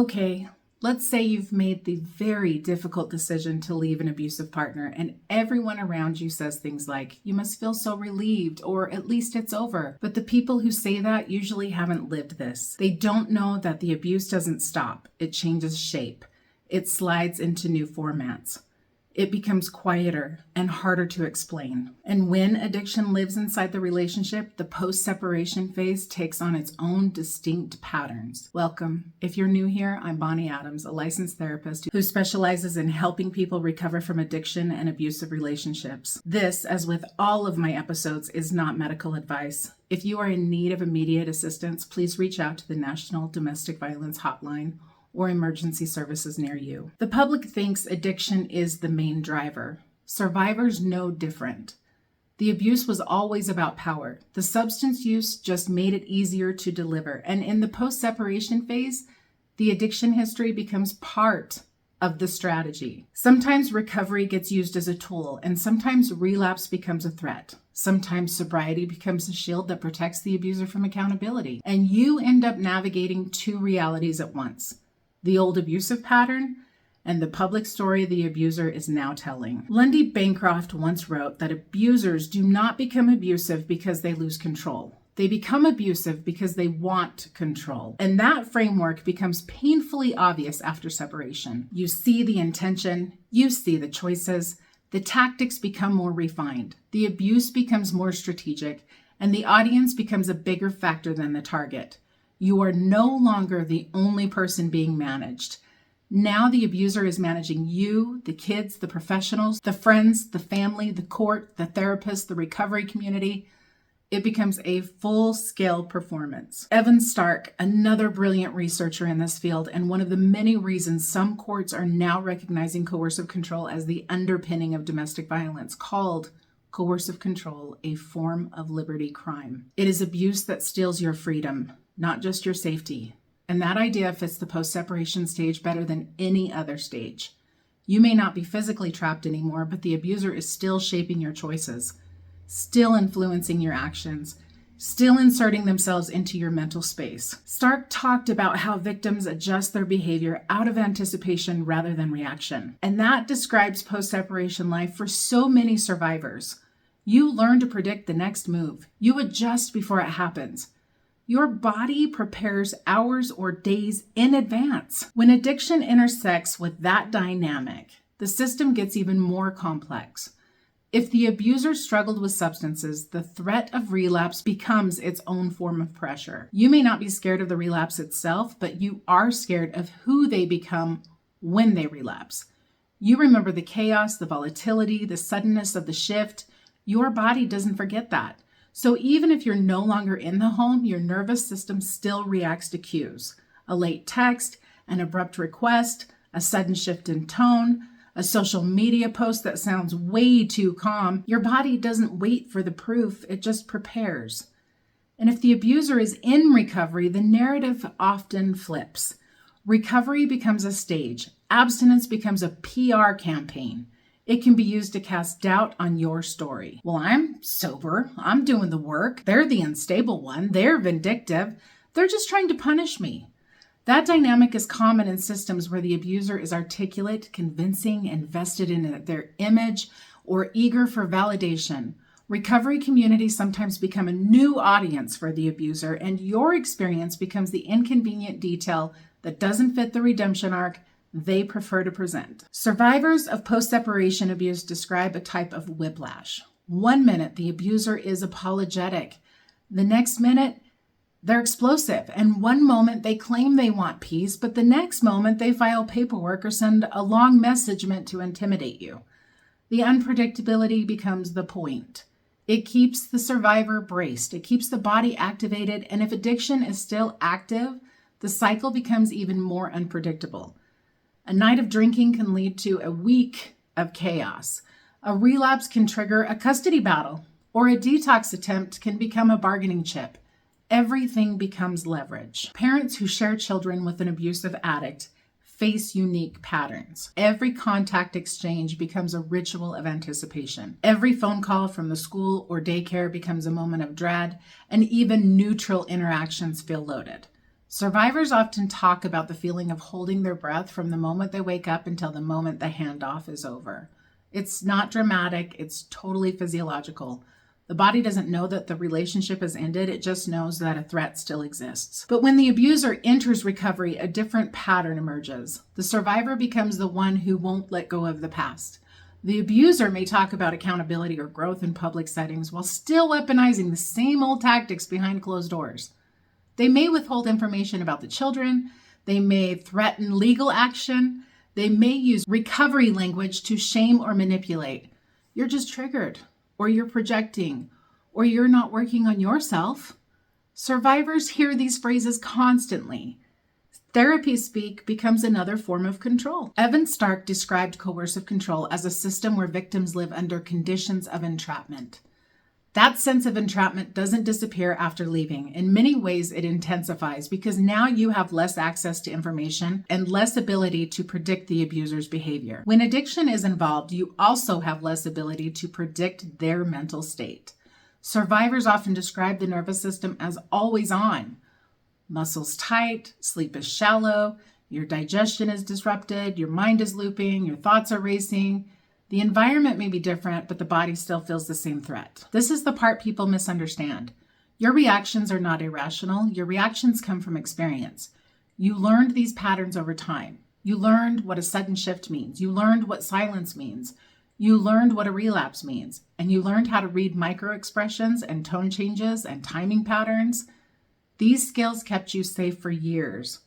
Okay, let's say you've made the very difficult decision to leave an abusive partner, and everyone around you says things like, "You must feel so relieved," or "at least it's over." But the people who say that usually haven't lived this. They don't know that the abuse doesn't stop. It changes shape. It slides into new formats. It becomes quieter and harder to explain. And when addiction lives inside the relationship, the post-separation phase takes on its own distinct patterns. Welcome. If you're new here, I'm Bonnie Adams, a licensed therapist who specializes in helping people recover from addiction and abusive relationships. This, as with all of my episodes, is not medical advice. If you are in need of immediate assistance, please reach out to the National Domestic Violence Hotline or emergency services near you. The public thinks addiction is the main driver. Survivors know different. The abuse was always about power. The substance use just made it easier to deliver. And in the post-separation phase, the addiction history becomes part of the strategy. Sometimes recovery gets used as a tool, and sometimes relapse becomes a threat. Sometimes sobriety becomes a shield that protects the abuser from accountability. And you end up navigating two realities at once: the old abusive pattern, and the public story the abuser is now telling. Lundy Bancroft once wrote that abusers do not become abusive because they lose control. They become abusive because they want control. And that framework becomes painfully obvious after separation. You see the intention, you see the choices, the tactics become more refined, the abuse becomes more strategic, and the audience becomes a bigger factor than the target. You are no longer the only person being managed. Now the abuser is managing you, the kids, the professionals, the friends, the family, the court, the therapist, the recovery community. It becomes a full-scale performance. Evan Stark, another brilliant researcher in this field, and one of the many reasons some courts are now recognizing coercive control as the underpinning of domestic violence, called coercive control a form of liberty crime. It is abuse that steals your freedom, not just your safety. And that idea fits the post-separation stage better than any other stage. You may not be physically trapped anymore, but the abuser is still shaping your choices, still influencing your actions, still inserting themselves into your mental space. Stark talked about how victims adjust their behavior out of anticipation rather than reaction. And that describes post-separation life for so many survivors. You learn to predict the next move. You adjust before it happens. Your body prepares hours or days in advance. When addiction intersects with that dynamic, the system gets even more complex. If the abuser struggled with substances, the threat of relapse becomes its own form of pressure. You may not be scared of the relapse itself, but you are scared of who they become when they relapse. You remember the chaos, the volatility, the suddenness of the shift. Your body doesn't forget that. So even if you're no longer in the home, your nervous system still reacts to cues. A late text, an abrupt request, a sudden shift in tone, a social media post that sounds way too calm. Your body doesn't wait for the proof, it just prepares. And if the abuser is in recovery, the narrative often flips. Recovery becomes a stage. Abstinence becomes a PR campaign. It can be used to cast doubt on your story. Well, I'm sober. I'm doing the work. They're the unstable one. They're vindictive. They're just trying to punish me. That dynamic is common in systems where the abuser is articulate, convincing, invested in their image, or eager for validation. Recovery communities sometimes become a new audience for the abuser, and your experience becomes the inconvenient detail that doesn't fit the redemption arc they prefer to present. Survivors of post-separation abuse describe a type of whiplash. One minute, the abuser is apologetic. The next minute, they're explosive. And one moment, they claim they want peace, but the next moment, they file paperwork or send a long message meant to intimidate you. The unpredictability becomes the point. It keeps the survivor braced. It keeps the body activated. And if addiction is still active, the cycle becomes even more unpredictable. A night of drinking can lead to a week of chaos. A relapse can trigger a custody battle, or a detox attempt can become a bargaining chip. Everything becomes leverage. Parents who share children with an abusive addict face unique patterns. Every contact exchange becomes a ritual of anticipation. Every phone call from the school or daycare becomes a moment of dread, and even neutral interactions feel loaded. Survivors often talk about the feeling of holding their breath from the moment they wake up until the moment the handoff is over. It's not dramatic, it's totally physiological. The body doesn't know that the relationship has ended, it just knows that a threat still exists. But when the abuser enters recovery, a different pattern emerges. The survivor becomes the one who won't let go of the past. The abuser may talk about accountability or growth in public settings while still weaponizing the same old tactics behind closed doors. They may withhold information about the children, they may threaten legal action, they may use recovery language to shame or manipulate. You're just triggered, or you're projecting, or you're not working on yourself. Survivors hear these phrases constantly. Therapy speak becomes another form of control. Evan Stark described coercive control as a system where victims live under conditions of entrapment. That sense of entrapment doesn't disappear after leaving. In many ways, it intensifies because now you have less access to information and less ability to predict the abuser's behavior. When addiction is involved, you also have less ability to predict their mental state. Survivors often describe the nervous system as always on. Muscles tight, sleep is shallow, your digestion is disrupted, your mind is looping, your thoughts are racing. The environment may be different, but the body still feels the same threat. This is the part people misunderstand. Your reactions are not irrational. Your reactions come from experience. You learned these patterns over time. You learned what a sudden shift means. You learned what silence means. You learned what a relapse means. And you learned how to read micro expressions and tone changes and timing patterns. These skills kept you safe for years.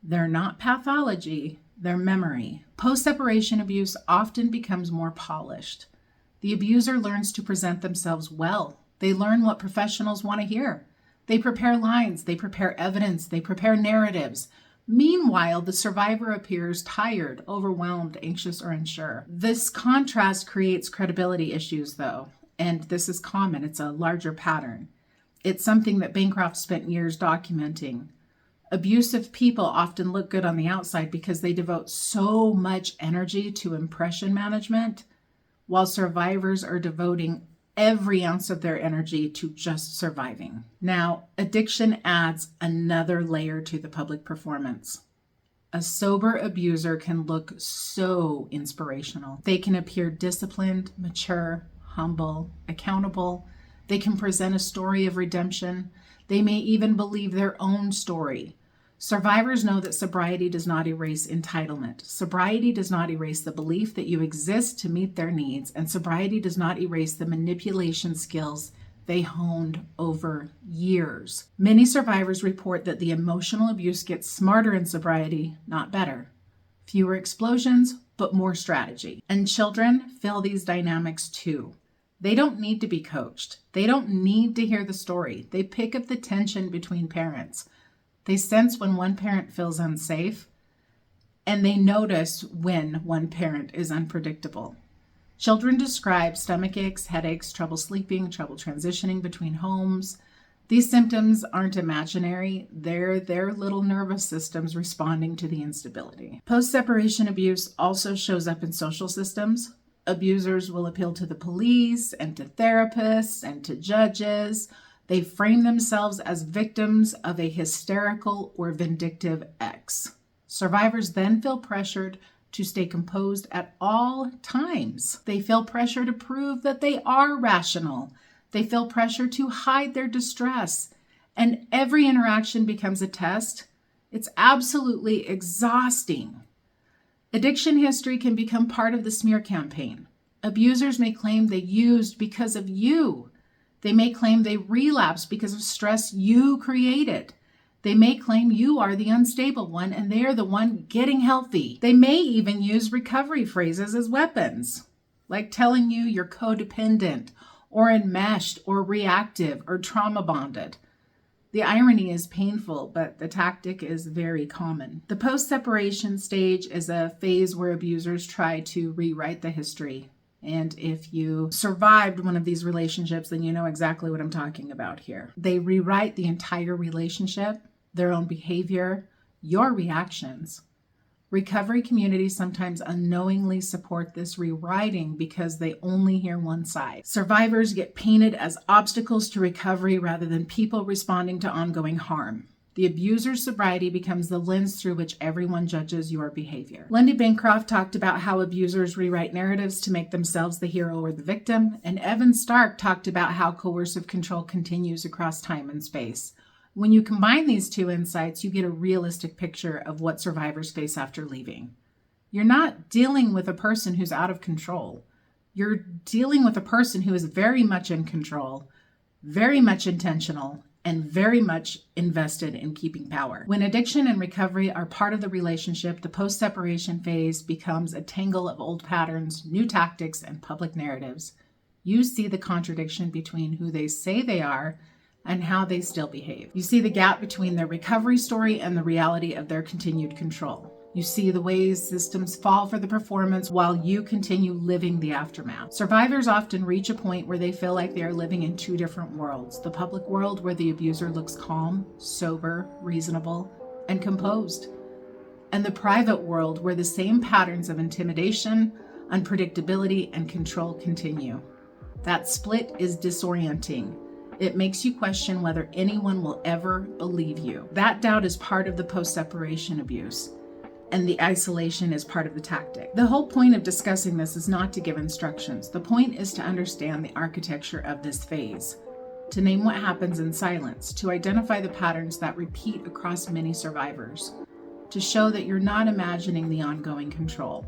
They're not pathology. Their memory. Post-separation abuse often becomes more polished. The abuser learns to present themselves well. They learn what professionals want to hear. They prepare lines, they prepare evidence, they prepare narratives. Meanwhile, the survivor appears tired, overwhelmed, anxious, or unsure. This contrast creates credibility issues, though, and this is common. It's a larger pattern. It's something that Bancroft spent years documenting. Abusive people often look good on the outside because they devote so much energy to impression management, while survivors are devoting every ounce of their energy to just surviving. Now, addiction adds another layer to the public performance. A sober abuser can look so inspirational. They can appear disciplined, mature, humble, accountable. They can present a story of redemption. They may even believe their own story. Survivors know that sobriety does not erase entitlement. Sobriety does not erase the belief that you exist to meet their needs, and sobriety does not erase the manipulation skills they honed over years. Many survivors report that the emotional abuse gets smarter in sobriety, not better. Fewer explosions, but more strategy. And children feel these dynamics too. They don't need to be coached. They don't need to hear the story. They pick up the tension between parents. They sense when one parent feels unsafe, and they notice when one parent is unpredictable. Children describe stomach aches, headaches, trouble sleeping, trouble transitioning between homes. These symptoms aren't imaginary. They're their little nervous systems responding to the instability. Post-separation abuse also shows up in social systems. Abusers will appeal to the police and to therapists and to judges. They frame themselves as victims of a hysterical or vindictive ex. Survivors then feel pressured to stay composed at all times. They feel pressure to prove that they are rational. They feel pressure to hide their distress. And every interaction becomes a test. It's absolutely exhausting. Addiction history can become part of the smear campaign. Abusers may claim they used because of you. They may claim they relapsed because of stress you created. They may claim you are the unstable one and they are the one getting healthy. They may even use recovery phrases as weapons, like telling you you're codependent or enmeshed or reactive or trauma bonded. The irony is painful, but the tactic is very common. The post-separation stage is a phase where abusers try to rewrite the history. And if you survived one of these relationships, then you know exactly what I'm talking about here. They rewrite the entire relationship, their own behavior, your reactions. Recovery communities sometimes unknowingly support this rewriting because they only hear one side. Survivors get painted as obstacles to recovery rather than people responding to ongoing harm. The abuser's sobriety becomes the lens through which everyone judges your behavior. Lundy Bancroft talked about how abusers rewrite narratives to make themselves the hero or the victim, and Evan Stark talked about how coercive control continues across time and space. When you combine these two insights, you get a realistic picture of what survivors face after leaving. You're not dealing with a person who's out of control. You're dealing with a person who is very much in control, very much intentional, and very much invested in keeping power. When addiction and recovery are part of the relationship, the post-separation phase becomes a tangle of old patterns, new tactics, and public narratives. You see the contradiction between who they say they are and how they still behave. You see the gap between their recovery story and the reality of their continued control. You see the ways systems fall for the performance while you continue living the aftermath. Survivors often reach a point where they feel like they are living in two different worlds. The public world, where the abuser looks calm, sober, reasonable, and composed. And the private world, where the same patterns of intimidation, unpredictability, and control continue. That split is disorienting. It makes you question whether anyone will ever believe you. That doubt is part of the post-separation abuse. And the isolation is part of the tactic. The whole point of discussing this is not to give instructions. The point is to understand the architecture of this phase, to name what happens in silence, to identify the patterns that repeat across many survivors, to show that you're not imagining the ongoing control.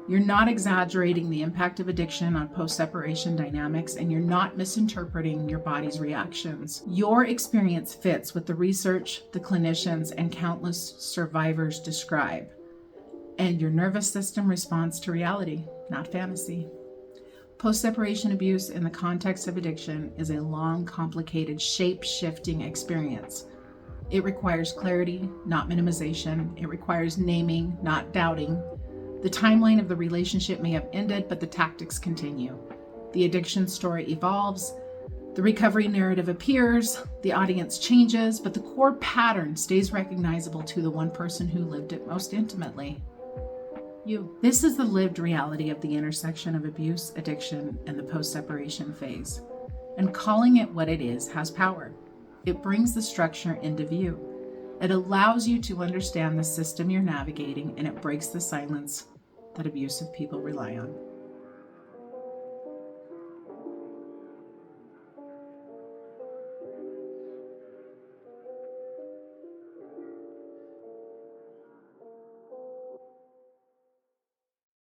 You're not exaggerating the impact of addiction on post-separation dynamics, and you're not misinterpreting your body's reactions. Your experience fits with the research the clinicians and countless survivors describe, and your nervous system responds to reality, not fantasy. Post-separation abuse in the context of addiction is a long, complicated, shape-shifting experience. It requires clarity, not minimization. It requires naming, not doubting. The timeline of the relationship may have ended, but the tactics continue. The addiction story evolves, the recovery narrative appears, the audience changes, but the core pattern stays recognizable to the one person who lived it most intimately. You. This is the lived reality of the intersection of abuse, addiction, and the post-separation phase. And calling it what it is has power. It brings the structure into view. It allows you to understand the system you're navigating, and it breaks the silence that abusive people rely on.